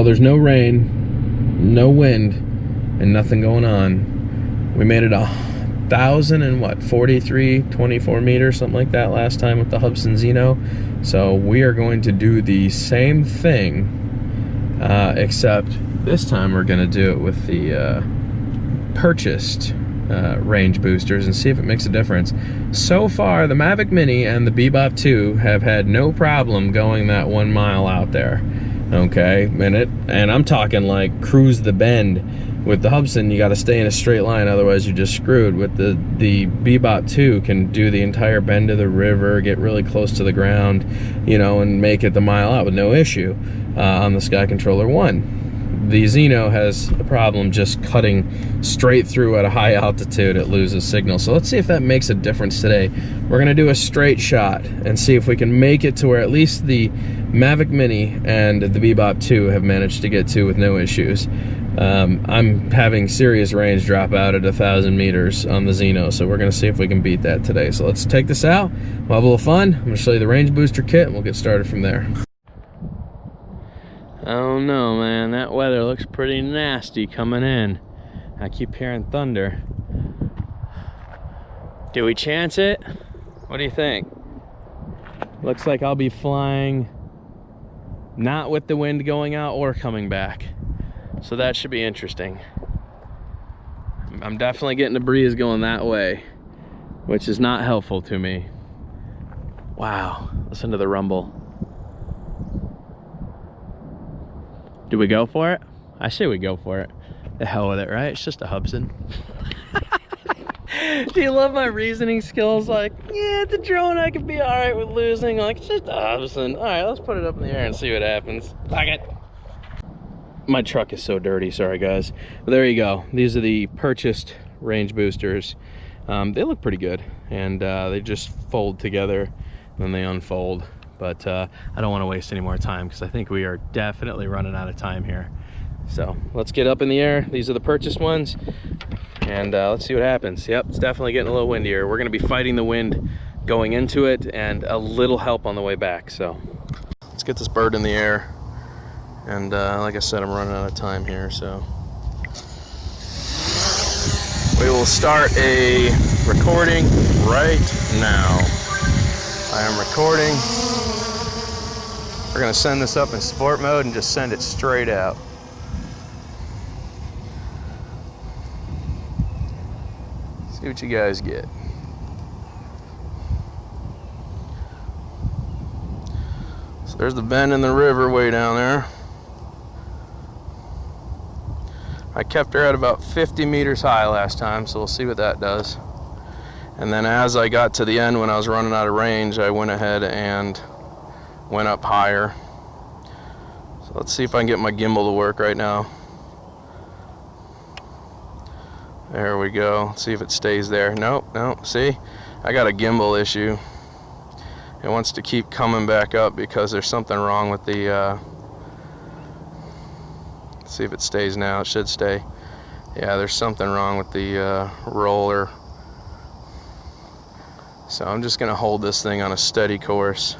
Well, there's no rain, no wind, and nothing going on. We made it 1,043.24 meters, something like that last time with the Hubsan Zino. So we are going to do the same thing, except this time we're going to do it with the purchased range boosters and see if it makes a difference. So far, the Mavic Mini and the Bebop 2 have had no problem going that 1 mile out there. Okay, and I'm talking like cruise the bend. With the Hubsan, you got to stay in a straight line, otherwise you're just screwed. With the Bebop 2, can do the entire bend of the river, get really close to the ground, you know, and make it the mile out with no issue on the Sky Controller 1. The Zino has a problem just cutting straight through at a high altitude. It loses signal. So let's see if that makes a difference today. We're going to do a straight shot and see if we can make it to where at least the Mavic Mini and the Bebop 2 have managed to get to with no issues. I'm having serious range drop out at 1,000 meters on the Zino, so we're going to see if we can beat that today. So let's take this out. We'll have a little fun. I'm going to show you the range booster kit, and we'll get started from there. I don't know, man. That weather looks pretty nasty coming in. I keep hearing thunder. Do we chance it? What do you think? Looks like I'll be flying not with the wind going out or coming back. So that should be interesting. I'm definitely getting the breeze going that way, which is not helpful to me. Wow, listen to the rumble. Do we go for it? I say we go for it. The hell with it, right? It's just a Hubsan. Do you love my reasoning skills? Like, yeah, the drone I could be all right with losing. Like, it's just a Hubsan. All right, let's put it up in the air and see what happens. Fuck it. My truck is so dirty, sorry guys. But there you go. These are the purchased range boosters. They look pretty good, and they just fold together and then they unfold. But I don't want to waste any more time because I think we are definitely running out of time here. So let's get up in the air. These are the purchased ones, and let's see what happens. Yep, it's definitely getting a little windier. We're going to be fighting the wind going into it and a little help on the way back. So let's get this bird in the air. And like I said, I'm running out of time here, so we will start a recording right now. I am recording. We're gonna send this up in sport mode and just send it straight out. See what you guys get. So there's the bend in the river way down there. I kept her at about 50 meters high last time, so we'll see what that does. And then as I got to the end when I was running out of range, I went ahead and went up higher. So let's see if I can get my gimbal to work right now. There we go. Let's see if it stays there. Nope, nope. See? I got a gimbal issue. It wants to keep coming back up because there's something wrong with the see if it stays now. It should stay. Yeah, there's something wrong with the roller. So I'm just gonna hold this thing on a steady course.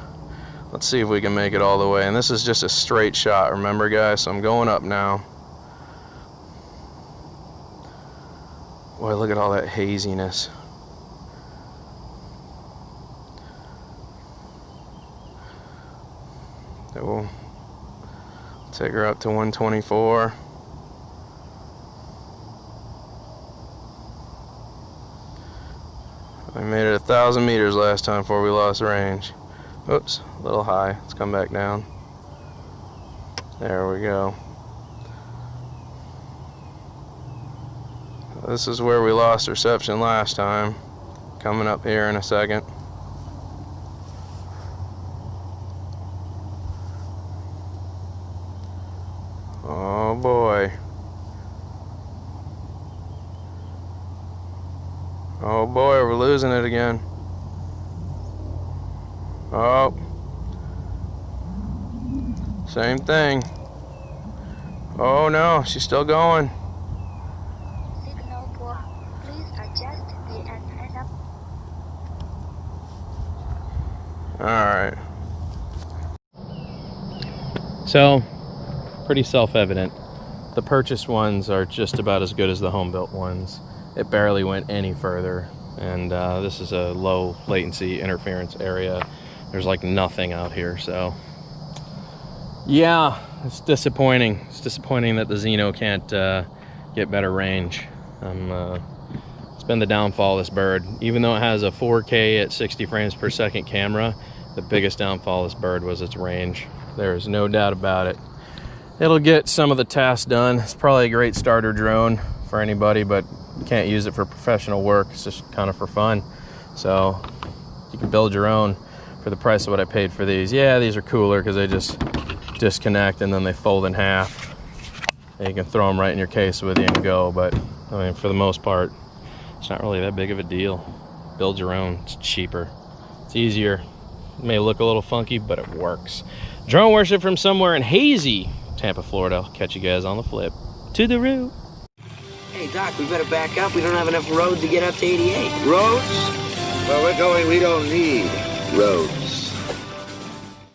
Let's see if we can make it all the way. And this is just a straight shot, remember guys? So I'm going up now. Boy, look at all that haziness. So we'll take her up to 124. I made it 1,000 meters last time before we lost range. Oops, a little high. Let's come back down. There we go. This is where we lost reception last time. Coming up here in a second. Oh boy. Oh boy, we're losing it again. Oh. Same thing. Oh no, she's still going. Signal poor. Please adjust the antenna. Alright. So, pretty self-evident. The purchased ones are just about as good as the home-built ones. It barely went any further, and this is a low latency interference area. There's like nothing out here, so yeah, it's disappointing. It's disappointing that the Zino can't get better range. It's been the downfall of this bird. Even though it has a 4K at 60 frames per second camera, the biggest downfall of this bird was its range. There is no doubt about it. It'll get some of the tasks done. It's probably a great starter drone for anybody, but you can't use it for professional work. It's just kind of for fun. So you can build your own for the price of what I paid for these. Yeah, these are cooler because they just disconnect and then they fold in half. And you can throw them right in your case with you and go. But I mean, for the most part, it's not really that big of a deal. Build your own. It's cheaper. It's easier. It may look a little funky, but it works. Drone worship from somewhere in hazy Tampa, Florida. I'll catch you guys on the flip. To the root. Hey, Doc, we better back up. We don't have enough road to get up to 88. Roads? Where we're going, we don't need roads.